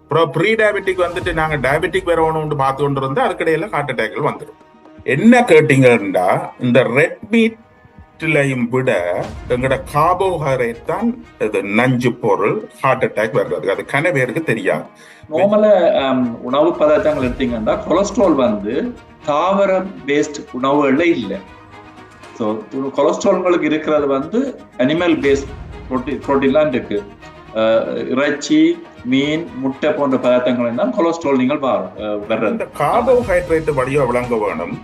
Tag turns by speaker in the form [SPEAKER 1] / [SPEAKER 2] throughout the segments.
[SPEAKER 1] அப்புறம் pre diabetic வந்துட்டு நாங்க டயபெட்டிக் வரணும்னு பார்த்து கொண்டு இருந்தா அதுக்கிடையில ஹார்ட் அட்டாக்கள் வந்துடும். என்ன கேட்டீங்கன்னா, இந்த ரெட் மீட்லையும் விட எங்கட கார்போஹைட்ரேட் தான் இது நஞ்சு பொருள் ஹார்ட் அட்டாக் வர்றது. அது கன பேருக்கு தெரியாது.
[SPEAKER 2] நார்மலா உணவு பதார்த்தங்கள் எடுத்தீங்கன்னா கொலஸ்ட்ரால் வந்து தாவர பேஸ்ட் உணவுகள்ல இல்லை. ஸோ கொலஸ்ட்ரால் உங்களுக்கு இருக்கிறது வந்து அனிமல் பேஸ்ட் புரோட்டீன்லாம் இருக்கு. இறைச்சி, மீன், முட்டை போன்ற பதார்த்தங்கள் தான் கொலஸ்ட்ரால் நீங்கள் வர்றது.
[SPEAKER 1] இந்த கார்போஹைட்ரேட் வடிவா விளங்க வேணும்.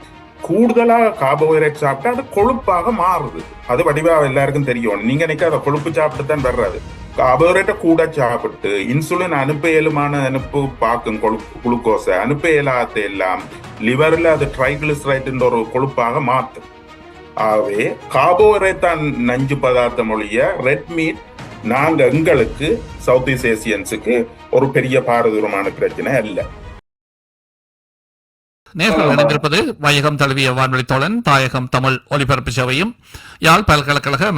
[SPEAKER 1] கூடுதலா கார்போஹைட்ரேட் சாப்பிட்டா அது கொழுப்பாக மாறுது. அது வடிவா எல்லாருக்கும் தெரியும். நீங்க நினைக்க அதை கொழுப்பு சாப்பிட்டு தான் வர்றது. கார்போஹைட்ரேட்டை கூட சாப்பிட்டு இன்சுலின் அனுப்ப இயலுமான அனுப்பு பார்க்கும் குளுக்கோஸை அனுப்ப இயலாத எல்லாம் லிவர்ல அது ட்ரைகிளிசரைட் ஒரு கொழுப்பாக மாற்றும். ஆகவே கார்போஹைட்ரேட் தான் நஞ்சு பதார்த்தம் ஒழிய ரெட் மீட் நாங்க எங்களுக்கு சவுத் ஈஸ்ட் ஏசியன்ஸுக்கு ஒரு பெரிய பாரதூரமான பிரச்சனை அல்ல.
[SPEAKER 3] நேர்கள் இணைந்திருப்பது வையகம் தழுவிய வானொலி தோழன் தாயகம் தமிழ் ஒலிபரப்பு சேவையும் யாழ் பல்கலைக்கழக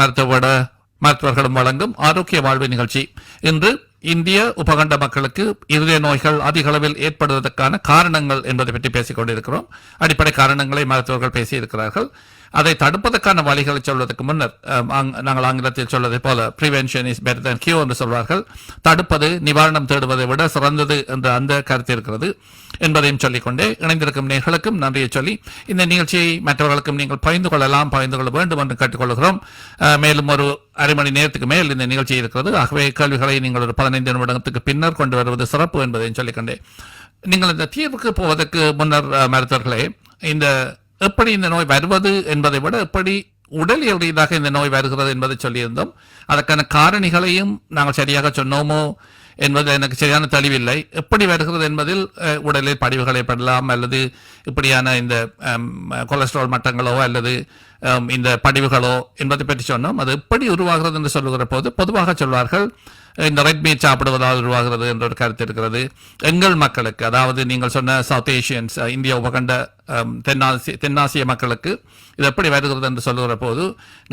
[SPEAKER 3] மருத்துவர்களும் வழங்கும் ஆரோக்கிய வாழ்வு நிகழ்ச்சி. இன்று இந்திய உபகண்ட மக்களுக்கு இருதய நோய்கள் அதிக அளவில் ஏற்படுவதற்கான காரணங்கள் என்பதை பற்றி பேசிக் கொண்டிருக்கிறோம். அடிப்படை காரணங்களை மருத்துவர்கள் பேசியிருக்கிறார்கள். அதை தடுப்பதற்கான வழிகளை சொல்வதற்கு முன்னர் நாங்கள் ஆங்கிலத்தில் சொல்வதை போல prevention is better then cure என்று சொல்வார்கள். தடுப்பது நிவாரணம் தேடுவதை விட சிறந்தது என்ற அந்த கருத்து இருக்கிறது என்பதையும் சொல்லிக்கொண்டே இணைந்திருக்கும் நேர்களுக்கும் நன்றியை சொல்லி இந்த நிகழ்ச்சியை மற்றவர்களுக்கும் நீங்கள் பகிர்ந்து கொள்ள வேண்டும் என்று கேட்டுக்கொள்கிறோம். மேலும் ஒரு அரை மணி நேரத்துக்கு மேல் இந்த நிகழ்ச்சி இருக்கிறது. ஆகவே கேள்விகளை நீங்கள் ஒரு 15 நிமிடத்துக்கு பின்னர் கொண்டு வருவது சிறப்பு என்பதையும் சொல்லிக்கொண்டே, நீங்கள் இந்த தீர்வுக்கு போவதற்கு முன்னர் மருத்துவர்களே, இந்த எப்படி இந்த நோய் வருவது என்பதை விட எப்படி உடலியல் ரீதியாக இந்த நோய் வருகிறது என்பதை சொல்லியிருந்தோம். அதற்கான காரணிகளையும் நாங்கள் சரியாக சொன்னோமோ என்பது எனக்கு சரியான தெளிவில்லை. எப்படி வருகிறது என்பதில் உடலில் படிவுகள் ஏற்படலாம், அல்லது இப்படியான இந்த கொலஸ்ட்ரால் மட்டங்களோ அல்லது இந்த படிவுகளோ என்பதை பற்றி சொன்னோம். அது எப்படி உருவாகிறது என்று சொல்லுகிற போது பொதுவாக சொல்வார்கள் இந்த ரெட் மீட் சாப்பிடுவதால் உருவாகிறது என்ற ஒரு கருத்து இருக்கிறது. எங்கள் மக்களுக்கு, அதாவது நீங்கள் சொன்ன சவுத் ஏசியன்ஸ், இந்திய உபகண்ட தென்னாசிய மக்களுக்கு இது எப்படி வருகிறது என்று சொல்லுகிற போது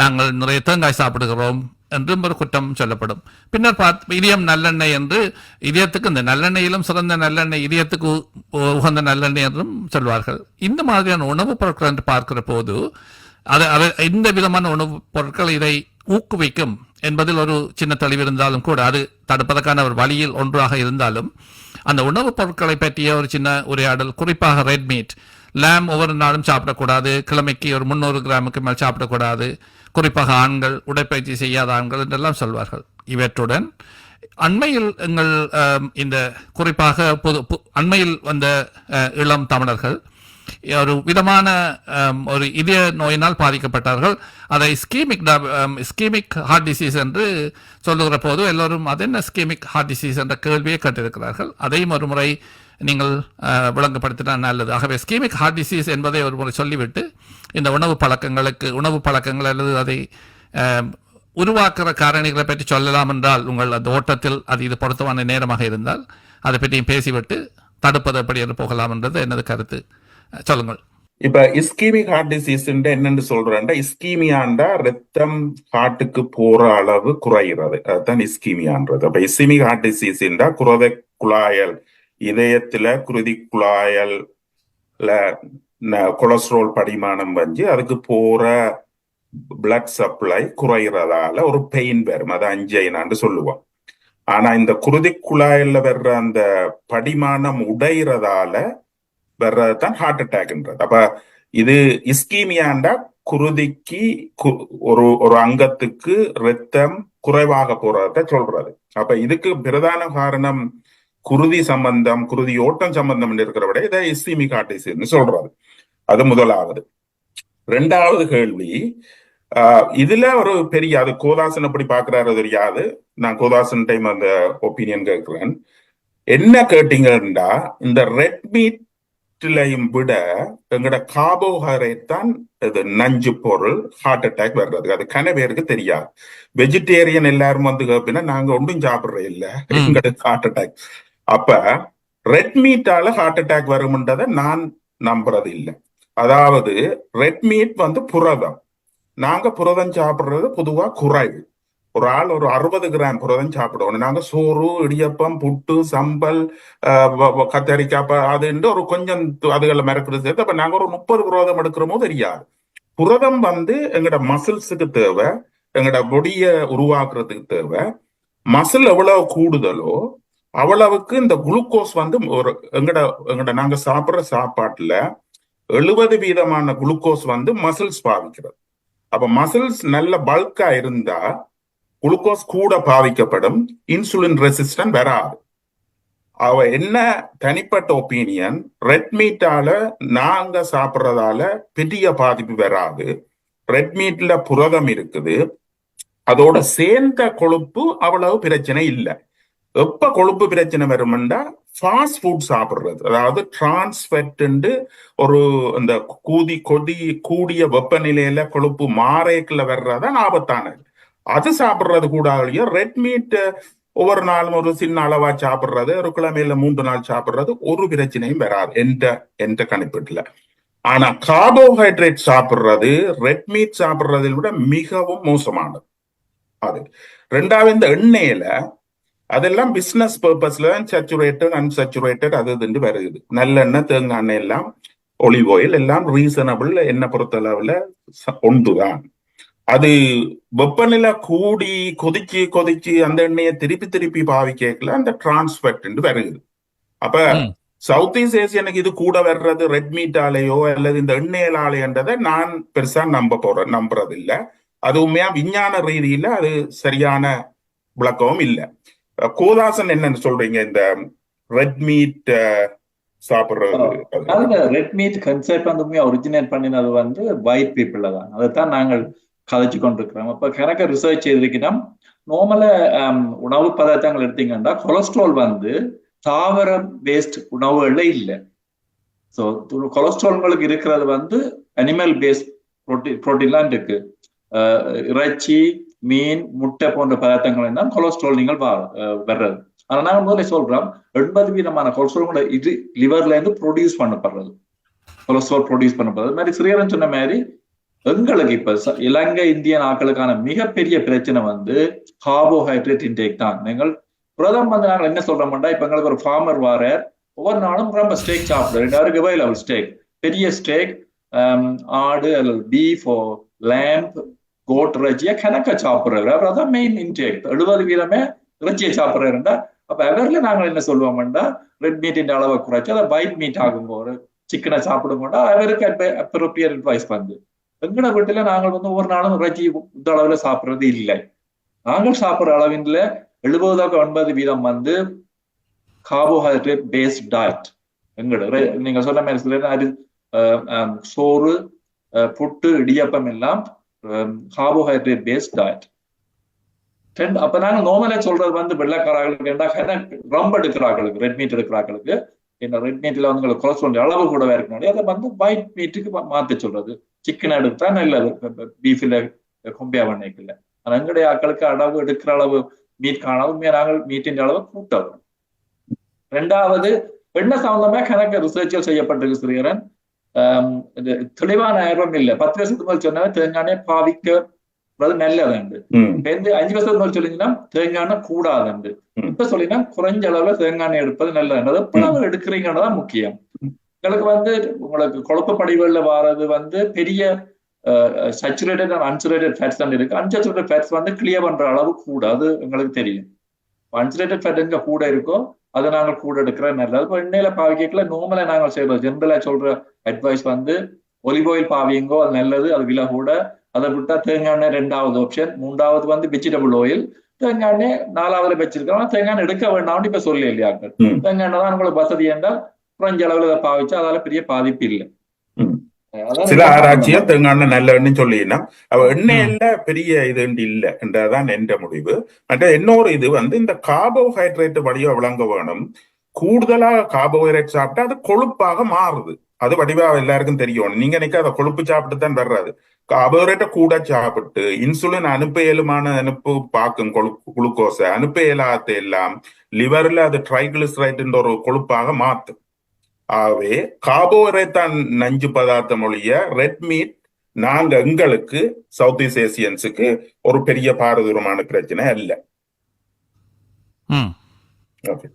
[SPEAKER 3] நாங்கள் நிறைய தேங்காய் சாப்பிடுகிறோம் என்றும் ஒரு குற்றம் சொல்லப்படும். பின்னர் இதயம் நல்லெண்ணெய் என்று, இதயத்துக்கு இந்த நல்லெண்ணெயிலும் சிறந்த நல்லெண்ணெய், இதயத்துக்கு உகந்த நல்லெண்ணெய் என்றும் சொல்வார்கள். இந்த மாதிரியான உணவுப் பொருட்கள் என்று பார்க்கிற போது இந்த விதமான உணவுப் பொருட்கள் இதை ஊக்குவிக்கும் என்பதில் ஒரு சின்ன தெளிவு இருந்தாலும் கூட, அது தடுப்பதற்கான ஒரு வழியில் ஒன்றாக இருந்தாலும், அந்த உணவுப் பொருட்களை பற்றிய ஒரு சின்ன உரையாடல், குறிப்பாக ரெட் மீட், லேம் ஒவ்வொரு நாளும் சாப்பிடக்கூடாது, கிழமைக்கு ஒரு 300 கிராமுக்கு மேல் சாப்பிடக்கூடாது, குறிப்பாக ஆண்கள், உடற்பயிற்சி செய்யாத ஆண்கள் என்றெல்லாம் சொல்வார்கள். இவற்றுடன் அண்மையில் எங்கள் இந்த குறிப்பாக அண்மையில் வந்த இளம் தமிழர்கள் ஒரு விதமான ஒரு இதய நோயினால் பாதிக்கப்பட்டார்கள். அதை ஸ்கீமிக் ஹார்ட் டிசீஸ் என்று சொல்லுகிற போது எல்லோரும் அது என்ன ஸ்கீமிக் ஹார்ட் டிசீஸ் என்ற கேள்வியை கேட்டிருக்கிறார்கள். அதையும் ஒரு முறை நீங்கள் விளங்கப்படுத்தினால் நல்லது. ஆகவே ஸ்கீமிக் ஹார்ட் டிசீஸ் என்பதை ஒரு முறை சொல்லிவிட்டு இந்த உணவு பழக்கங்கள் அல்லது அதை உருவாக்குற காரணிகளை பற்றி சொல்லலாம் என்றால், உங்கள் அந்த ஓட்டத்தில் அது இது பொருத்தமான நேரமாக இருந்தால் அதை பற்றியும் பேசிவிட்டு தடுப்பது எப்படி என்று போகலாம் என்றது எனது கருத்து. சொல்லுங்கள்.
[SPEAKER 1] இப்ப இஸ்கீமிக் ஹார்ட் டிசீஸ் என்னன்னு சொல்றேன்டா, இஸ்கீமியாண்டா ரத்தம் ஹார்ட்டுக்கு போற அளவு குறைகிறது, அதுதான் இஸ்கீமியான்றது. அப்ப இஸ்கீமிக் ஹார்ட் டிசீஸ் குருதி குழாயல், இதயத்துல குருதி குழாயல்ல கொலஸ்ட்ரால் படிமானம் வந்து அதுக்கு போற பிளட் சப்ளை குறைகிறதால ஒரு பெயின் வரும், அது அஞ்சைனான்னு சொல்லுவோம். ஆனா இந்த குருதி குழாயல்ல வர்ற அந்த படிமானம் உடைகிறதால வர்றதுதான் ஹார்ட் அட்டாக்ன்றது. அப்ப இது இஸ்கீமியாண்டா குருதிக்கு ஒரு அங்கத்துக்கு ரத்தம் குறைவாக போறத சொல்றது. அப்ப இதுக்கு பிரதான காரணம் குருதி சம்பந்தம், குருதி ஓட்டம் சம்பந்தம் இருக்கிற விட இதை இஸ்கீமிக் ஹார்ட் டிசீஸ் சொல்றது. அது முதலாவது. ரெண்டாவது கேள்வி, இதுல ஒரு பெரிய, அது கோதாசன் எப்படி பாக்குறாரு தெரியாது, நான் கோதாசன் டைம் அந்த ஒப்பீனியன் கேட்கிறேன். என்ன கேட்டீங்கன்னா, இந்த ரெட் மீட்லையும் விட எங்கட கார்போஹைட்ரேட் தான் இது நஞ்சு பொருள் ஹார்ட் அட்டாக் வர்றது. அது கன பேருக்கு தெரியாது. வெஜிடேரியன் எல்லாரும் வந்து கேப்பினா நாங்க ஒன்றும் சாப்பிடுறோம் இல்ல, எங்களுக்கு ஹார்ட் அட்டாக். அப்ப ரெட் மீட்டால ஹார்ட் அட்டாக் வரும்ன்றதை நான் நம்புறது இல்லை. அதாவது ரெட் மீட் வந்து புரதம், நாங்க புரதம் சாப்பிடுறது பொதுவா குறைவு. ஒரு ஆள் ஒரு 60 கிராம் புரதம் சாப்பிடுவோம். நாங்க சோறு, இடியப்பம், புட்டு, சம்பல், கத்தரிக்காய் அதுன்னு ஒரு கொஞ்சம் அதுகளை மறக்கிறது சேர்த்து அப்ப நாங்க ஒரு 30 புரதம் எடுக்கிறோமோ தெரியாது. புரதம் எங்கட மசில்ஸுக்கு தேவை, எங்கட பொடிய உருவாக்குறதுக்கு தேவை. மசில் எவ்வளவு கூடுதலோ அவ்வளவுக்கு இந்த குளுக்கோஸ் ஒரு எங்கட எங்கட நாங்க சாப்பிடுற சாப்பாட்டுல 70% குளுக்கோஸ் மசில்ஸ் பாவிக்கிறது. அப்ப மசில்ஸ் நல்ல பல்கா இருந்தா குளுக்கோஸ் கூட பாவிக்கப்படும், இன்சுலின் ரெசிஸ்டன்ட் வராது. அவ என்ன தனிப்பட்ட ஒப்பீனியன், ரெட் மீட்டால நாங்க சாப்பிட்றதால பெரிய பாதிப்பு வராது. ரெட் மீட்ல புரதம் இருக்குது, அதோட சேர்ந்த கொழுப்பு அவ்வளவு பிரச்சனை இல்லை. எப்ப கொழுப்பு பிரச்சனை வரும்னா ஃபாஸ்ட் ஃபுட் சாப்பிடுறது, அதாவது டிரான்ஸ்ஃபெட் ஒரு இந்த கூடிய வெப்பநிலையில கொழுப்பு மாறேக்குள்ள வர்றதான் ஆபத்தானது. அது சாப்பிடுறது கூட ரெட் மீட் ஒவ்வொரு நாளும் ஒரு சின்ன அளவா சாப்பிடுறது, ஒரு கிழமையில 3 நாள் சாப்பிடுறது ஒரு பிரச்சனையும் வராது என்ற கணிப்பீட்டுல. ஆனா கார்போஹைட்ரேட் சாப்பிடுறது ரெட் மீட் சாப்பிடுறதை விட மிகவும் மோசமானது. அது ரெண்டாவது, இந்த எண்ணெயில அதெல்லாம் பிசினஸ் பர்பஸ்ல சேச்சுரேட்டட் அன்சேச்சுரேட்டட் அது இதுன்னு வருது. நல்லெண்ணெய், தேங்காய் எண்ணெய் எல்லாம், ஒலிவ் ஆயில் எல்லாம் ரீசனபிள் என்ன பொறுத்தளவுல ஒன்றுதான். அது வெப்பநிலை கூடி கொதிச்சு அந்த எண்ணெயை திருப்பி பாவிக்கல அந்த டிரான்ஸ்ஃபெட் வருது. அப்ப சவுத் ஈஸ்ட் ஏசியனுக்கு இது கூட வர்றது ரெட் மீட்டாலேயோ அல்லது இந்த எண்ணெயிலாலேன்றதை நான் பெருசா நம்புறது இல்லை. அது உண்மையா விஞ்ஞான ரீதியில அது சரியான விளக்கமும் இல்லை. கோதாசன் என்னன்னு சொல்றீங்க இந்த ரெட் மீட் சாப்பிடுறது?
[SPEAKER 2] ரெட் மீட் கன்செப்ட் ஒரிஜினேட் பண்ணினது ஒயிட் பீப்புள் தான். அதைத்தான் நாங்கள் கதைச்சு கொண்டிருக்கிறோம். அப்ப கணக்க ரிசர்ச் செய்திருக்கோம். நார்மலா உணவு பதார்த்தங்கள் எடுத்தீங்கன்னா கொலஸ்ட்ரால் தாவர பேஸ்ட் உணவுகள்ல இல்லை. ஸோ கொலஸ்ட்ரால்களுக்கு இருக்கிறது அனிமல் பேஸ்ட் புரோட்டீன்லாம் இருக்கு. இறைச்சி, மீன், முட்டை போன்ற பதார்த்தங்கள் தான் கொலஸ்ட்ரால் நீங்கள் வர்றது. ஆனா நாங்கள் முதல்ல சொல்றோம் 80% கொலஸ்ட்ரால் இது லிவர்ல இருந்து ப்ரொடியூஸ் பண்ணப்படுறது, கொலஸ்ட்ரால் ப்ரொடியூஸ் பண்ணப்படுறது. மாதிரி சிறியரன் சொன்ன மாதிரி எங்களுக்கு இப்ப இலங்கை இந்தியன் ஆக்களுக்கான மிகப்பெரிய பிரச்சனை கார்போஹைட்ரேட் இன்டேக் தான். நீங்கள் புரதம் நாங்கள் என்ன சொல்றோம்டா, இப்ப எங்களுக்கு ஒரு ஃபார்மர் வார ஒவ்வொரு நாளும் ரொம்ப ஸ்டேக் சாப்பிடுறோம். அவருக்கு லெவல் ஸ்டேக், பெரிய ஸ்டேக், ஆடு அல்லது பீஃப், லேம்ப், கோட் இறைச்சியை கணக்க சாப்பிடுறாரு. அவர் அதான் மெயின் இன்டேக். 70% இறைச்சியை சாப்பிடுறாருண்டா. அப்ப அவர்ல நாங்கள் என்ன சொல்லுவோம்டா, ரெட் மீட்டின் அளவை குறைச்சி அதை ஒயிட் மீட் ஆகும்போது சிக்கனை சாப்பிடும்போது அவருக்கு அப்ரோப்ரியேட் அட்வைஸ் எங்கட வீட்டுல நாங்கள் ஒவ்வொரு நாளும் இறைச்சி இந்த அளவுல சாப்பிடுறது இல்லை. நாங்கள் சாப்பிடுற அளவின்ல 70-80% கார்போஹைட்ரேட் பேஸ்ட் டயட். எங்கட நீங்க சொன்ன மாதிரி சோறு, புட்டு, இடியப்பம் எல்லாம் கார்போஹைட்ரேட் பேஸ்ட் டயட். அப்ப நாங்க நார்மலா சொல்றது வெள்ளைக்காரர்களுக்கு ரொம்ப எடுக்கிறார்களுக்கு, ரெட் மீட் எடுக்கிறார்களுக்கு, இந்த ரெட் மீட்ல கொலஸ்ட்ரால் அளவு கூட இருக்கணும். அதை ஒயிட் மீட்டுக்கு மாத்த சொல்றது. சிக்கன் எடுத்தா நல்லது, பீஃப்ல கொம்பியா பண்ணிக்கல. ஆனா எங்களுடைய ஆக்களுக்கு அளவு எடுக்கிற அளவு மீட் காணாலும் நாங்கள் மீட்டின் அளவு கூட்டவும். ரெண்டாவது, எண்ணெய் சம்பந்தமா கணக்கு ரிசர்ச்சில் செய்யப்பட்டிருக்கு ஸ்ரீகரன். தெளிவான ஆர்வம் இல்லை. 10 வருஷத்துக்கு மேல் சொன்னா தேங்காய் பாவிக்கிறது நல்லதுண்டு. 5 வருஷத்துக்கு மேல் சொல்லிங்கன்னா தேங்காய் கூடாதுண்டு. இப்ப சொல்லினா குறைஞ்ச அளவுல தேங்காய் எடுப்பது நல்லது. எப்ப எடுக்கிறீங்கன்னு முக்கியம். உங்களுக்கு உங்களுக்கு கொழுப்பு படிவுகள்ல வாரது பெரிய சச்சுரேட்டட் அண்ட் அன்சுரேட்டட் ஃபேட்ஸ் தான் இருக்கு. அன்சச்சுரேட்டட் ஃபேட்ஸ் கிளியர் பண்ற அளவு கூட, அது எங்களுக்கு தெரியும். அன்சுரேட்டட் ஃபேட் எங்க கூட இருக்கோ அதை நாங்கள் கூட எடுக்கிறது நல்லது. இப்போ எண்ணெயில பாவிக்கல நார்மலா நாங்கள் செய்யறோம். ஜென்ரலா சொல்ற அட்வைஸ் ஒலிவ் ஆயில் பாவிங்கோ, அது நல்லது, அது விலை கூட. அதை விட்டா தேங்காய் எண்ணெய் 2வது ஆப்ஷன். 3வது வெஜிடபிள் ஆயில். தேங்காய் எண்ணெய் 4வது வச்சிருக்கோம். தேங்காய் எடுக்க வேண்டாம்னு இப்ப சொல்லி இல்லையாக்கள். தேங்காய் எண்ணெய் தான் உங்களுக்கு வசதி என்றால் குறைஞ்ச அளவுல அதை பாவிச்சா அதால பெரிய பாதிப்பு இல்லை.
[SPEAKER 1] சில ஆராய்ச்சியா தேங்காய் நல்ல சொல்லினா அவ எண்ணெயில பெரிய இது இல்ல என்றதான் என்ற முடிவு. மற்ற இன்னொரு இது இந்த கார்போஹைட்ரேட் வடிவ விளங்க வேணும். கூடுதலா கார்போஹைட்ரேட் சாப்பிட்டா அது கொழுப்பாக மாறுது. அது வடிவா எல்லாருக்கும் தெரியும். நீங்க நினைக்க அதை கொழுப்பு சாப்பிட்டு தான் வர்றது. கார்போஹைட்ரேட்டை கூட சாப்பிட்டு இன்சுலின் அனுப்பு பார்க்கும் குளுக்கோஸை அனுப்ப இயலாத எல்லாம் லிவர்ல அது ட்ரைகிளிசரைட் ஒரு கொழுப்பாக மாத்தும். ஆகவே கார்போஹைட்ரேட் தான் நஞ்சு பதார்த்தம் ஒழிய ரெட் மீட் நாங்க எங்களுக்கு சவுத் ஈஸ்ட் ஏசியன்ஸுக்கு ஒரு பெரிய பாரதூரமான பிரச்சனை அல்ல. ஓகே,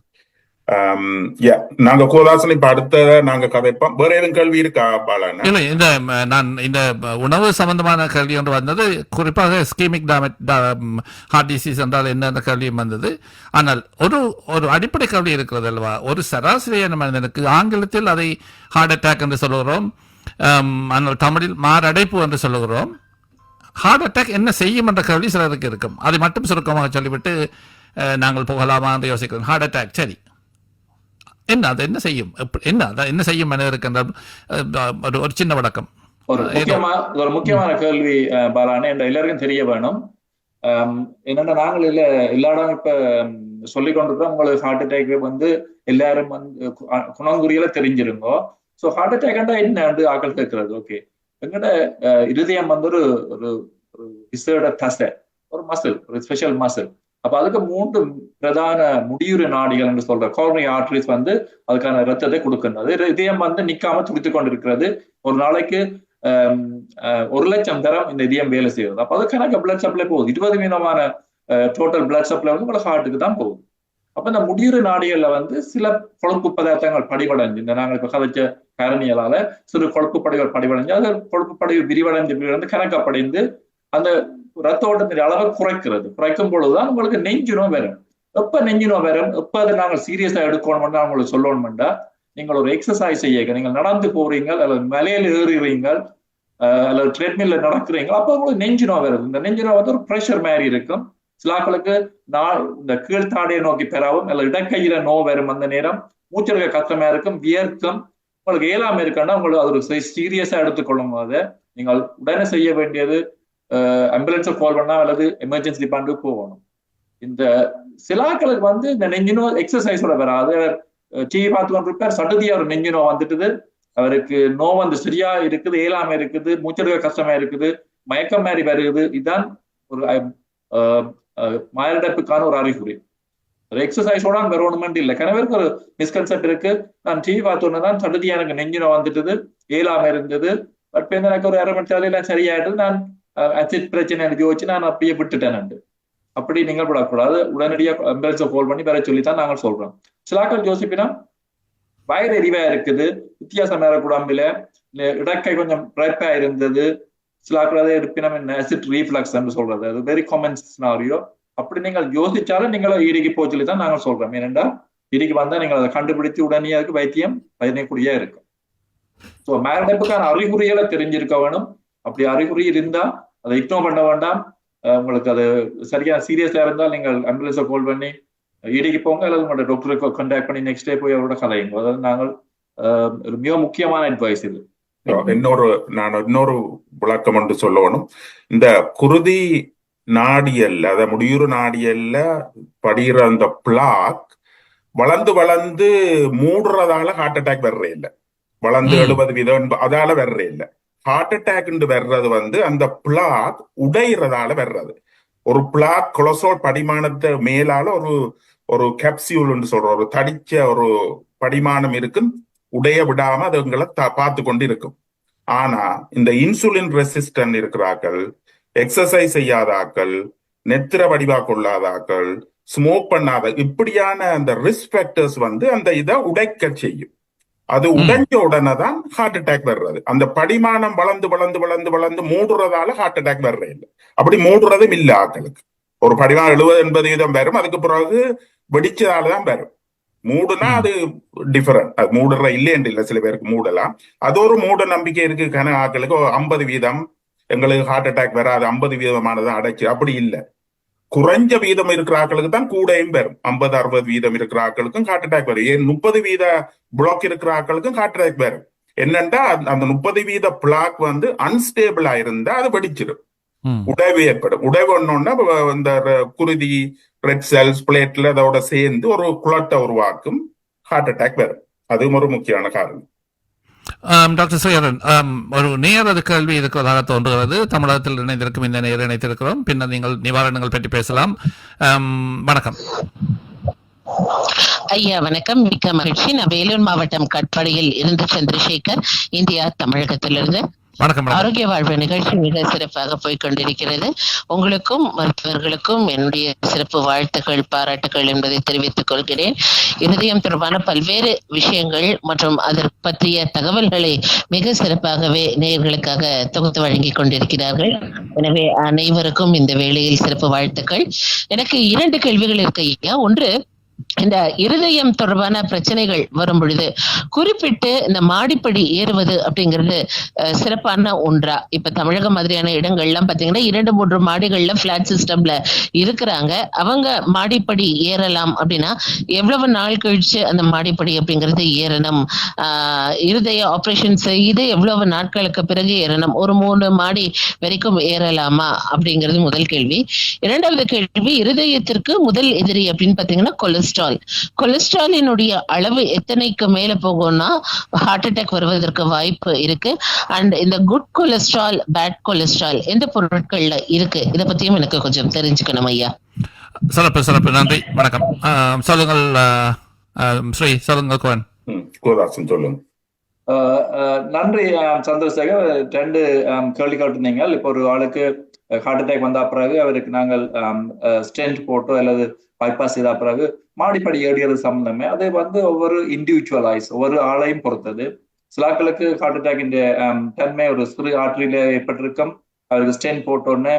[SPEAKER 1] நாங்க கோதாசன் இப்ப அடுத்த நாங்க கதைப்போம். வேற எதுவும் கேள்வி இருக்கா பாலானா?
[SPEAKER 3] இல்லை, நான் இந்த உணவு சம்பந்தமான கேள்வி ஒன்று வந்தது, குறிப்பாக ஸ்கீமிக் ஹார்ட் டிசீஸ் என்றால் என்ன கேள்வியும் வந்தது. ஆனால் ஒரு அடிப்படை கேள்வி இருக்கிறது அல்லவா? ஒரு சராசரியான மனிதனுக்கு ஆங்கிலத்தில் அதை ஹார்ட் அட்டாக் என்று சொல்லுகிறோம், ஆனால் தமிழில் மாரடைப்பு என்று சொல்லுகிறோம். ஹார்ட் அட்டாக் என்ன செய்யும் என்ற கேள்வி சிலருக்கு இருக்கும். அதை மட்டும் சுருக்கமாக சொல்லிவிட்டு நாங்கள் போகலாமா என்று யோசிக்கிறோம். ஹார்ட் அட்டாக் சரி, என்ன அது என்ன செய்யும், என்ன செய்யும் மனிதருக்கு என்ற ஒரு சின்ன விளக்கம்.
[SPEAKER 2] ஒரு முக்கியமான கேள்வி பாலானே, என்ற எல்லாருக்கும் தெரிய வேணும். என்னன்னா நாங்கள் எல்லா இடம் இப்ப சொல்லிக் கொண்டிருக்கோம், உங்களுக்கு ஹார்ட் அட்டாக் வந்து எல்லாரும் வந்து குணங்குறியில தெரிஞ்சிருங்கோ. ஸோ ஹார்ட் அட்டாக் என்ன ஆக்கள் கேட்கறது. ஓகே, எங்கட இருதயம் வந்து ஒரு விசேட தசை, ஒரு மசில், ஒரு ஸ்பெஷல் மசில். அப்ப அதுக்கு 3 பிரதான முடியுறு நாடிகள் என்று சொல்ற கோரோனரி ஆர்டரிஸ் வந்து அதுக்கான ரத்தத்தை கொடுக்கின்றது. இதயம் வந்து நிக்காம துடித்து கொண்டிருக்கிறது. ஒரு நாளைக்கு 1,00,000 தரம் இந்த இதயம் வேலை செய்யறது. அப்ப அதுக்கான பிளட் சப்ளை போகுது. 20% டோட்டல் பிளட் சப்ளை வந்து உங்களுக்கு ஹார்ட்டுக்கு தான் போகுது. அப்ப இந்த முடியுறு நாடிகள்ல வந்து சில கொழுப்பு பதார்த்தங்கள் படிவடைஞ்சு, இந்த நாங்கள் இப்ப கதைச்ச காரணிகளால சிறு கொழுப்பு படிவுகள் படிவடைஞ்சு, அது கொழுப்பு படிவு விரிவடைந்து கணக்கப்படைந்து அந்த ரத்த ஓட்டத்தின் அளவை குறைக்கும் பொழுதுதான் உங்களுக்கு நெஞ்சு நோய் வரும். எப்ப நெஞ்சு நோய் வரும், எப்ப அதை நாங்கள் சீரியஸா எடுக்கணும்னா உங்களுக்கு சொல்லணும்டா, நீங்கள் ஒரு எக்ஸசைஸ் செய்ய, நீங்கள் நடந்து போறீங்க அல்லது மலையில ஏறுறீங்க அல்லது ட்ரெட்மில்ல நடக்கிறீங்க, அப்ப உங்களுக்கு நெஞ்சு நோய் வருது. இந்த நெஞ்சு நோய் வந்து ஒரு ப்ரெஷர் மாதிரி இருக்கும். சிலாக்களுக்கு இந்த கீழ்த்தாடையை நோக்கி பெறாவும் அல்லது இடக்கையில நோய் வரும். அந்த நேரம் மூச்செடுக்க கஷ்டமா இருக்கும், வியர்க்கும். உங்களுக்கு ஏழாம இருக்குன்னா உங்களுக்கு அது ஒரு சீரியஸா எடுத்துக்கொள்ளும் போது நீங்கள் உடனே செய்ய வேண்டியது ஆம்புலன்ஸை கால் பண்ணா அல்லது எமர்ஜென்சி டிபார்ட்மெண்ட்டுக்கு போகணும். இந்த சிலாக்களுக்கு வந்து இந்த நெஞ்சினோ எக்ஸசைஸோட வராது. டிவி பார்த்து கொண்டிருப்பார், சடுதியா ஒரு நெஞ்சினோ வந்துட்டுது, அவருக்கு நோ வந்து சரியா இருக்குது, ஏழாம இருக்குது, மூச்செடுக்க கஷ்டமா இருக்குது, மயக்கம் மாதிரி வருது. இதுதான் ஒரு மாரடைப்புக்கான ஒரு அறிகுறி. ஒரு எக்ஸசைஸோட வரணுமெண்ட் இல்லை. கணவருக்கு ஒரு மிஸ்கன்செப்ட் இருக்கு, நான் டிவி பார்த்தோன்னு தான் சடுதியா எனக்கு நெஞ்சினோ வந்துட்டுது, ஏழாம இருந்தது, பட் எனக்கு ஒரு 1/2 மணி நேரம் எல்லாம் சரியாயிட்டது, நான் அசிட் பிரச்சனை யோசிச்சு நான் அப்படியே விட்டுட்டேன். அப்படி நீங்கள் விடக்கூடாது. உடனடியாக ஆம்புலன்ஸை கால் பண்ணி வர சொல்லித்தான் நாங்கள் சொல்றோம். சிலாக்கள் யோசிப்பினா வயிறு எரிவா இருக்குது, வித்தியாசம் ஏறக்கூடாமல, இடக்கை கொஞ்சம் பிரைப்பா இருந்தது, சிலாக்கள் அதை இருப்பினம் அசிட் ரீஃப்ளக்ஸ் என்று சொல்றது, அது வெரி காமன் சினாரியோ. அப்படி நீங்கள் யோசிச்சாலும் நீங்களும் ஈடிக்கு போக சொல்லி தான் நாங்கள் சொல்றோம். ஏனென்றா ஈடிக்கு வந்தா நீங்கள் அதை கண்டுபிடித்து உடனே அதுக்கு வைத்தியம் பயனக்கூடியா இருக்கும். ஸோ மாரடைப்புக்கான அறிகுறிகளை தெரிஞ்சிருக்க வேணும். அப்படி அறிகுறி இருந்தா அதை இக்னோர் பண்ண வேண்டாம். உங்களுக்கு அது சரியா சீரியஸா இருந்தால் நீங்கள் ஆம்புலன்ஸை கால் பண்ணி ஈடிக்கு போங்க அல்லது உங்களோட டாக்டருக்கு கான்டாக்ட் பண்ணி நெக்ஸ்ட் டே போய் அவரோட கலையுங்க. அதாவது நாங்கள் ஒரு மிக முக்கியமான அட்வைஸ் இது.
[SPEAKER 1] இன்னொரு விளக்கம் என்று சொல்லணும். இந்த குருதி நாடியல்ல, அத முடியுறு நாடியல்ல படிகிற அந்த பிளாக் வளர்ந்து மூடுறதால ஹார்ட் அட்டாக் வர்றே இல்லை. வளர்ந்து 70% அதால வர்றே இல்லை. ஹார்ட் அட்டாக் வர்றது வந்து அந்த பிளாக் உடைகிறதால வர்றது. ஒரு பிளாக் கொலஸ்ட்ரால் படிமானத்தை மேலால ஒரு கேப்சியூல் சொல்ற ஒரு தடிச்ச ஒரு படிமானம் இருக்கும், உடைய விடாம அது உங்களை பார்த்து கொண்டு இருக்கும். ஆனா இந்த இன்சுலின் ரெசிஸ்டன்ட் இருக்கிறாக்கள், எக்ஸசைஸ் செய்யாதாக்கள், நெத்திர வடிவா கொள்ளாதாக்கள், ஸ்மோக் பண்ணாத, இப்படியான அந்த ரிஸ்க் ஃபேக்டர்ஸ் வந்து அந்த இதை உடைக்க செய்யும். அது உடைஞ்ச உடனே தான் ஹார்ட் அட்டாக் வர்றது. அந்த படிமானம் வளர்ந்து மூடுறதால ஹார்ட் அட்டாக் வர்றது இல்லை. அப்படி மூடுறதும் இல்லை ஆக்களுக்கு. ஒரு படிமானம் 70-80% வரும், அதுக்கு பிறகு வெடிச்சதாலதான் வரும். மூடுனா அது டிஃபரெண்ட். அது மூடுற இல்லைன்னு இல்லை, சில பேருக்கு மூடலாம். அது ஒரு மூட நம்பிக்கை இருக்கு. ஆக்களுக்கு 50% எங்களுக்கு ஹார்ட் அட்டாக் வராது, 50% அடைச்சு, அப்படி இல்லை. குறைஞ்ச வீதம் இருக்கிற ஆக்களுக்கு தான் கூடையும் வரும். 50-60% இருக்கிற ஆக்களுக்கும் ஹார்ட் அட்டாக் வரும். ஏன் 30% பிளாக் இருக்கிற ஆக்களுக்கும் ஹார்ட் அட்டாக் வரும். என்னன்னா அந்த 30% பிளாக் வந்து அன்ஸ்டேபிளா இருந்தா அது வெடிச்சிடும், உடைவு ஏற்படும். உடைவு ஒன்னொன்னா இந்த குருதி, ரெட் செல்ஸ், பிளேட்ல அதோட சேர்ந்து ஒரு குளட்டை உருவாக்கும், ஹார்ட் அட்டாக் வரும். அதுவும் ஒரு முக்கியமான காரணம்.
[SPEAKER 3] டாக்டர் ஸ்ரீதரன், ஒரு நேரது கேள்வி இருக்கிறதாக தோன்றுகிறது. தமிழகத்தில் இணைந்திருக்கும் இந்த நேரம் இணைத்திருக்கிறோம். பின்னர் நீங்கள் நிவாரணங்கள் பற்றி பேசலாம். வணக்கம்
[SPEAKER 4] ஐயா. வணக்கம், மிக்க மகிழ்ச்சி. நான் வேலூர் மாவட்டம் கட்பாடியில் இருந்து சந்திரசேகர், இந்தியா, தமிழகத்திலிருந்து.
[SPEAKER 3] வணக்கம்.
[SPEAKER 4] ஆரோக்கிய வாழ்வு நிகழ்ச்சி மிக சிறப்பாக போய்கொண்டிருக்கிறது. உங்களுக்கும் மருத்துவர்களுக்கும் என்னுடைய சிறப்பு வாழ்த்துக்கள், பாராட்டுகள் என்பதை தெரிவித்துக் கொள்கிறேன். இருதயம் தொடர்பான பல்வேறு விஷயங்கள் மற்றும் அதற்கு பற்றிய தகவல்களை மிக சிறப்பாகவே நேயர்களுக்காக தொகுத்து வழங்கிக் கொண்டிருக்கிறார்கள். எனவே அனைவருக்கும் இந்த வேளையில் சிறப்பு வாழ்த்துக்கள். எனக்கு 2 கேள்விகள் இருக்கு ஐயா. ஒன்று, இந்த இருதயம் தொடர்பான பிரச்சனைகள் வரும் பொழுது குறிப்பிட்டு இந்த மாடிப்படி ஏறுவது அப்படிங்கிறது சிறப்பான ஒன்றா? இப்ப தமிழகம் மாதிரியான இடங்கள்லாம் பாத்தீங்கன்னா 2-3 மாடிகள்ல பிளாட் சிஸ்டம்ல இருக்கிறாங்க. அவங்க மாடிப்படி ஏறலாம் அப்படின்னா எவ்வளவு நாள் கழிச்சு அந்த மாடிப்படி அப்படிங்கிறது ஏறணும்? இருதய ஆபரேஷன் செய்து எவ்வளவு நாட்களுக்கு பிறகு ஏறணும்? ஒரு 3 மாடி வரைக்கும் ஏறலாமா அப்படிங்கிறது முதல் கேள்வி. 2வது கேள்வி, இருதயத்திற்கு முதல் எதிரி அப்படின்னு பாத்தீங்கன்னா கொலஸ்ட்ராலினுடைய அளவு எத்தனைக்கு மேல போகும்னா ஹார்ட் அட்டாக் வருவதற்கு வாய்ப்பு இருக்கு. அண்ட் இந்த குட் கொலஸ்ட்ரால், பேட் கொலஸ்ட்ரால் எந்த பொருட்கள்ல இருக்கு? இத பத்தியும் எனக்கு கொஞ்சம் தெரிஞ்சுக்கணும் ஐயா.
[SPEAKER 3] சிறப்பு. நன்றி, வணக்கம். சொல்லுங்கள் ஸ்ரீ, சொல்லுங்கள் கோவன்.
[SPEAKER 1] கோதாசன் சொல்லுங்க.
[SPEAKER 2] நன்றி சந்திரசேகர். 2 கேள்வி கேட்டிருந்தீங்க. இப்போ ஒரு ஆளுக்கு ஹார்ட் அட்டாக் வந்த பிறகு அவருக்கு நாங்கள் ஸ்டென்ட் போட்டோ அல்லது பைபாஸ் செய்த பிறகு மாடிப்படி ஏறியது சம்பந்தமே அது ஒவ்வொரு இண்டிவிஜுவலைஸ், ஒவ்வொரு ஆளையும் பொறுத்தது. சிலாக்களுக்கு ஹார்ட் அட்டாக் தன்மை ஒரு சிறு ஆற்றில ஏற்பட்டிருக்கும். அவருக்கு ஸ்டென்ட் போட்டோன்னு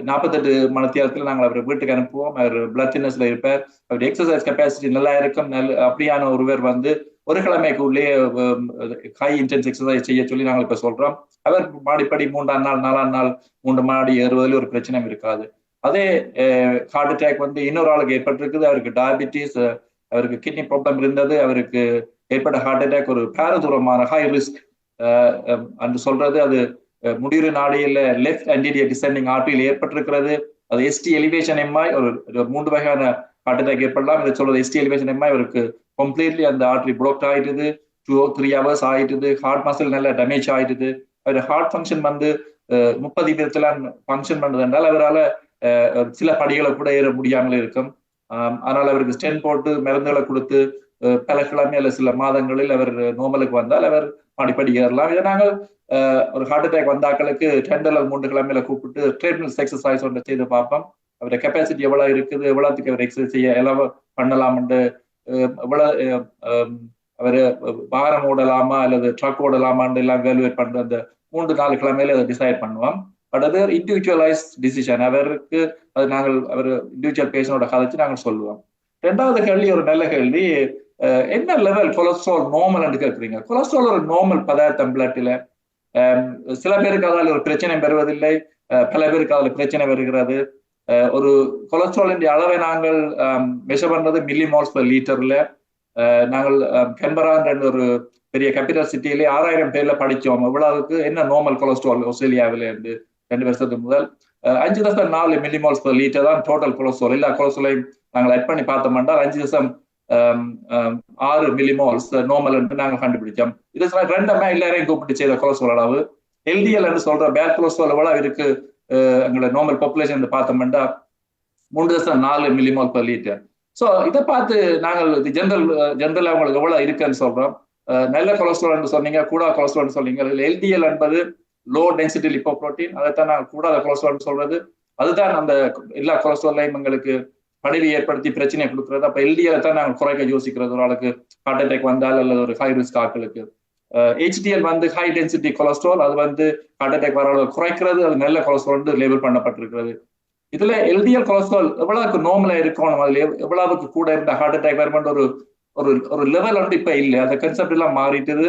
[SPEAKER 2] 48 மணித்தியாலத்தில் நாங்கள் அவரை வீட்டுக்கு அனுப்புவோம். அவர் பிளட் தின்னஸ்ல இருப்பார். அவருடைய எக்ஸசைஸ் கெப்பாசிட்டி நல்லா இருக்கும். அப்படியான ஒருவர் ஒரு கிழமைக்கு உள்ளே ஹை இன்டென்ஸ் எக்ஸசைஸ் செய்ய சொல்லி நாங்கள் இப்ப சொல்றோம். அவர் மாடிப்படி 3ஆம் நாள் 4ஆம் நாள் 3 மாடி ஏறுவதில் ஒரு பிரச்சனை இருக்காது. அதே ஹார்ட் அட்டாக் இன்னொரு ஆளுக்கு ஏற்பட்டிருக்குது. அவருக்கு டயபிட்டிஸ், அவருக்கு கிட்னி ப்ராப்ளம் இருந்தது. அவருக்கு ஏற்பட்ட ஹார்ட் அட்டாக் ஒரு பாரதூரமான ஹை ரிஸ்க் என்று சொல்றது. அது முடிவு நாடியில லெஃப்ட் ஆன்டீரியர் டிசெண்டிங் ஆர்டரியில் ஏற்பட்டிருக்கிறது. அது எஸ்டி எலிவேஷன் எம்ஐ, ஒரு 3 வகையான ஹார்ட் அட்டாக் ஏற்படலாம். இதை சொல்றது எஸ்டி எலிவேஷன் எம்ஐ. அவருக்கு கம்ப்ளீட்லி அந்த ஆர்டரி பிளாக் ஆயிட்டுது. 2-3 hours ஆயிட்டுது. ஹார்ட் மசில் நல்லா டேமேஜ் ஆயிட்டுது. அவர் ஹார்ட் ஃபங்க்ஷன் 30 விதத்துல ஃபங்க்ஷன் பண்றது என்றால் அவரால் சில படிகளை கூட ஏற முடியாமல் இருக்கும். அதனால அவருக்கு ஸ்டென்ட் போட்டு மருந்துகளை கொடுத்து பல கிழமை அல்ல சில மாதங்களில் அவர் நோமலுக்கு வந்தால் அவர் மாடிப்படி ஏறலாம். இதை நாங்கள் ஒரு ஹார்ட் அட்டாக் வந்தாக்களுக்கு 2 அல்லது 3 கிழமையில கூப்பிட்டு ட்ரெட்மில் எக்ஸசைஸ் ஒன்று செய்து பார்ப்போம். அவருடைய கெப்பாசிட்டி எவ்வளவு இருக்குது, எவ்வளவுக்கு அவர் எக்ஸசைஸ் செய்ய எவ்வளவு பண்ணலாம்னு, எவ்வளவு அவரு வாகனம் ஓடலாமா அல்லது ட்ரக் ஓடலாமான்னு எல்லாம் வேல்யூவேட் பண்ற அந்த 3-4 கிழமையில அதை டிசைட் பண்ணுவோம். பட் அது இண்டிவிஜுவலைஸ் டிசிஷன். அவருக்கு அது நாங்கள் அவர் இண்டிவிஜுவல் பேஷண்டோட கதைச்சு நாங்கள் சொல்லுவோம். 2வது கேள்வி ஒரு நல்ல கேள்வி. என்ன லெவல் கொலஸ்ட்ரால் நார்மல் என்று கேட்குறீங்க. கொலஸ்ட்ரால் ஒரு நார்மல் பதார்த்தம் பிளட்ல. சில பேருக்கு அதில் ஒரு பிரச்சனை பெறுவதில்லை, பல பேருக்கு அதில் பிரச்சனை வருகிறது. ஒரு கொலஸ்ட்ராலின் அளவை நாங்கள் மெஷர் பண்றது மில்லிமோல்ஸ் பெர் லிட்டர்ல. நாங்கள் கன்பரான்ற ஒரு பெரிய கேபிட்டல் சிட்டியிலே 6000 பேர்ல படிச்சோம். இவ்வளவுக்கு என்ன நார்மல் கொலஸ்ட்ரால் ஆஸ்திரேலியாவில இருந்து 2 வருஷத்துக்கு முதல் 5.4 மில்லிமோல்ஸ் பெர் லிட்டர் தான் டோட்டல் கொலஸ்ட்ரால். எல்லா கொலஸ்ட்ராலையும் நாங்கள் ஆட் பண்ணி பார்த்தோம்னா 5.6 மில்லிமோல்ஸ் நார்மல் என்று நாங்கள் கண்டுபிடிச்சோம். இது ரெண்டுமே எல்லாரையும் கூப்பிட்டு செய்த கொலஸ்ட்ரால் அளவு. எல்டிஎல் என்று சொல்ற பேட் கொலஸ்ட்ரால் எவ்வளவு இருக்கு எங்களோட நார்மல் பாப்புலேஷன் பார்த்தோம்னா 3.4 மில்லிமோல் பெர் லிட்டர். ஸோ இதை பார்த்து நாங்கள் ஜென்ரல் அவங்களுக்கு எவ்வளவு இருக்குன்னு சொல்றோம். நல்ல கொலஸ்ட்ரால் சொன்னீங்க, கூடா கொலஸ்ட்ரால் சொன்னீங்க. எல்டிஎல் என்பது லோ டென்சிட்டி லிப்போப்ரோட்டீன். அதைத்தான் நாங்கள் கூடாத கொலஸ்ட்ரால் சொல்றது. அதுதான் அந்த எல்லா கொலஸ்ட்ராலையும் எங்களுக்கு படிவு ஏற்படுத்தி பிரச்சனையை கொடுக்குறது. அப்ப எல்டிஎல் தான் நாங்கள் குறைக்க யோசிக்கிறது. ஒரு ஆளுக்கு ஹார்ட் அட்டாக் வந்தால் அல்லது ஒரு ஹை ரிஸ்க் ஆட்களுக்கு. HDL high density cholesterol. அது ஹார்ட் அட்டாக் வர அளவு குறைக்கிறது. அது நல்ல கொலஸ்ட்ரால் லேபிள் பண்ணப்பட்டிருக்கிறது. இதுல எல்டிஎல் கொலஸ்ட்ரால் எவ்வளவுக்கு நார்மலா இருக்கணும், அதுல எவ்வளவுக்கு கூட இருந்த ஹார்ட் அட்டாக் வருமென்ற ஒரு லெவல் இப்ப இல்லை. அந்த கன்செப்ட் எல்லாம் மாறிட்டுது.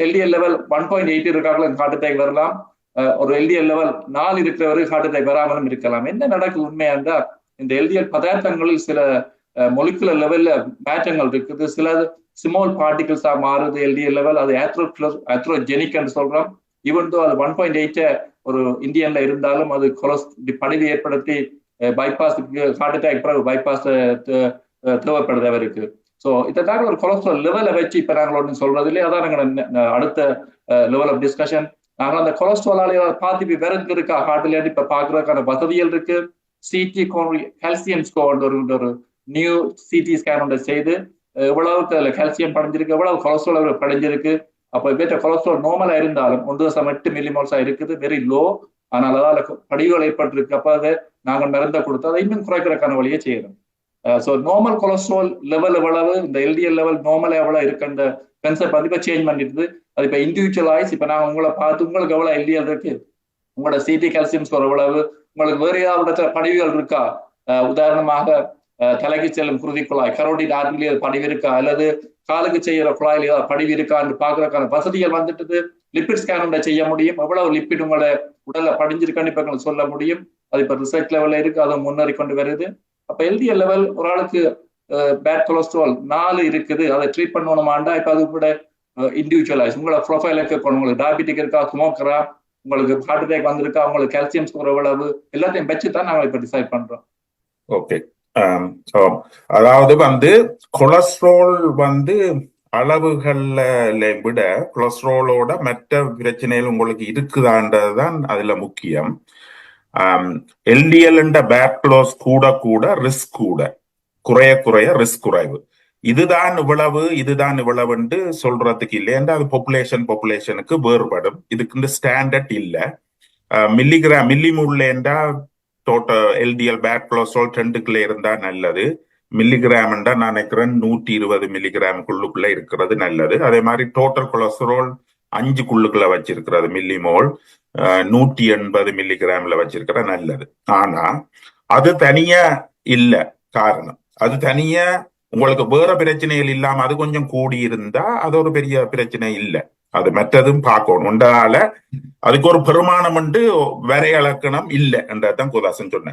[SPEAKER 2] எல்டிஎல் லெவல் 1.8 இருக்காங்களா ஹார்ட் அட்டாக் வரலாம். ஒரு எல்டிஎல் லெவல் 4 இருக்கிறவருக்கு ஹார்ட் அட்டாக் வராமலும் இருக்கலாம். என்ன நடக்குது உண்மையா இருந்தா, இந்த எல்டிஎல் பதார்த்தங்களில் சில மொலிகுலர் லெவல்ல மாற்றங்கள் இருக்குது. சில ஸ்மால் பார்ட்டிகிள்ஸா மாறுது எல்டிஎல் லெவல். அது ஆத்ரோஜெனிக் என்று சொல்றோம். ஈவன் தோ அது 1.8 ஒரு இந்தியன்ல இருந்தாலும் அது படிவு ஏற்படுத்தி பைபாஸுக்கு ஹார்ட் அட்டாக் பிறகு பைபாஸ் தேவைப்படுது அவருக்கு. ஸோ இதான் ஒரு கொலஸ்ட்ரால் லெவலை வச்சு இப்ப நாங்கள் ஒன்று சொல்றது இல்லையா. அதான் நாங்கள் அடுத்த லெவல் ஆஃப் டிஸ்கஷன். நாங்கள் அந்த கொலஸ்ட்ரால் பார்த்து விரந்து இருக்கா ஹார்ட்ல இப்ப பாக்குறதுக்கான வசதிகள் இருக்கு. சிடி கால்சியம் ஸ்கோர் ஒரு நியூ சிடி ஸ்கேன் ஒன்று செய்து எவ்வளவுக்கு அதுல கால்சியம் படைஞ்சிருக்கு, எவ்வளவு கொலஸ்ட்ரால் படிஞ்சிருக்கு, அப்ப இவற்ற கொலஸ்ட்ரால் நார்மலா இருந்தாலும் 1.8 மில்லிமோல்ஸா இருக்குது, வெரி லோ. ஆனால் அதால படிவுகள் ஏற்பட்டிருக்கு. அப்ப அதை நாங்கள் மருந்தை கொடுத்து அதை இன்னும் குறைக்கிறதுக்கான வழியை செய்யணும். ஸோ நார்மல் கொலஸ்ட்ரால் லெவல் எவ்வளவு, இந்த எல்டிஎல் லெவல் நார்மலா எவ்வளவு இருக்கு, அந்த கன்செப்ட் வந்து இப்ப சேஞ்ச் பண்ணிட்டு அது இப்ப இண்டிவிஜுவலைஸ். இப்ப நான் உங்களை பார்த்து உங்களுக்கு எவ்வளவு எல்டிஎல் இருக்கு, உங்களோட சிடி கால்சியம் ஸ்கோர் எவ்வளவு, உங்களுக்கு வேற ஏதாவது படிவுகள் இருக்கா, உதாரணமாக தலைக்கு செல்லும் குருதி குழாய் கரோடிட் ஆர்டரியில் படிவு இருக்கா, அல்லது காலுக்கு செய்யற குழாயில் ஏதாவது படிவு இருக்கான்னு பாக்குறதுக்கான வசதிகள் வந்துட்டு லிப்பிட் ஸ்கேன் செய்ய முடியும். எவ்வளவு லிப்பிட் உங்களை உடல்ல படிஞ்சிருக்கான்னு இப்ப சொல்ல முடியும். அது இப்ப ரிசர்ச் லெவல்ல இருக்கு, அதை முன்னேறி கொண்டு வருது. அப்ப எல்டிஎல் லெவல் ஒரு ஆளுக்கு பேட் கொலஸ்ட்ரால் 4 இருக்குது, அதை ட்ரீட் பண்ணணுமாண்டா இப்ப அது கூட இண்டிவிஜுவலைஸ் உங்களோட ப்ரொஃபைல் இருக்க, உங்களுக்கு டயபெட்டிக் இருக்கா, ஸ்மோக்கரா, உங்களுக்கு ஹார்ட் அட்டாக் வந்திருக்கா, உங்களுக்கு கால்சியம் ஸ்கோர் எவ்வளவு, எல்லாத்தையும் வச்சுதான் நாங்கள் இப்ப டிசைட் பண்றோம்.
[SPEAKER 1] ஓகே. அதாவது கொலஸ்ட்ரால் அளவுகள்ல விட கொலஸ்ட்ராலோட மற்ற பிரச்சனைகள் உங்களுக்கு இருக்குதான்றதுதான் அதுல முக்கியம். எல்டிஎல் பேட் கொலஸ் கூட கூட ரிஸ்க் கூட, குறைய குறைய ரிஸ்க் குறைவு. இதுதான் இவ்வளவுன்னு சொல்றதுக்கு இல்லை. அது பாப்புலேஷனுக்கு வேறுபடும். இதுக்கு ஸ்டாண்டர்ட் இல்ல. மில்லிமோல்லேண்டா டோட்டல் எல்டிஎல் பேட் கொலஸ்ட்ரால் 2க்குள்ள இருந்தா நல்லது. மில்லிகிராம் நான் நினைக்கிறேன் 120 மில்லிகிராமுக்குள்ளுக்குள்ள இருக்கிறது நல்லது. அதே மாதிரி டோட்டல் கொலஸ்ட்ரால் 5க்குள்ளுக்குள்ள வச்சிருக்கிறது மில்லிமோல் 180 மில்லிகிராம்ல வச்சிருக்கிற நல்லது. ஆனா அது தனியா இல்ல காரணம். அது தனியா உங்களுக்கு வேற பிரச்சனைகள் இல்லாம அது கொஞ்சம் கூடி இருந்தா அது ஒரு பெரிய பிரச்சனை இல்லை. அது மற்றதும் பார்க்கணும். உண்டால அதுக்கு ஒரு பெருமானம் வரையலக்கணம் இல்லை என்றதான் குதாசன் சொன்னார்.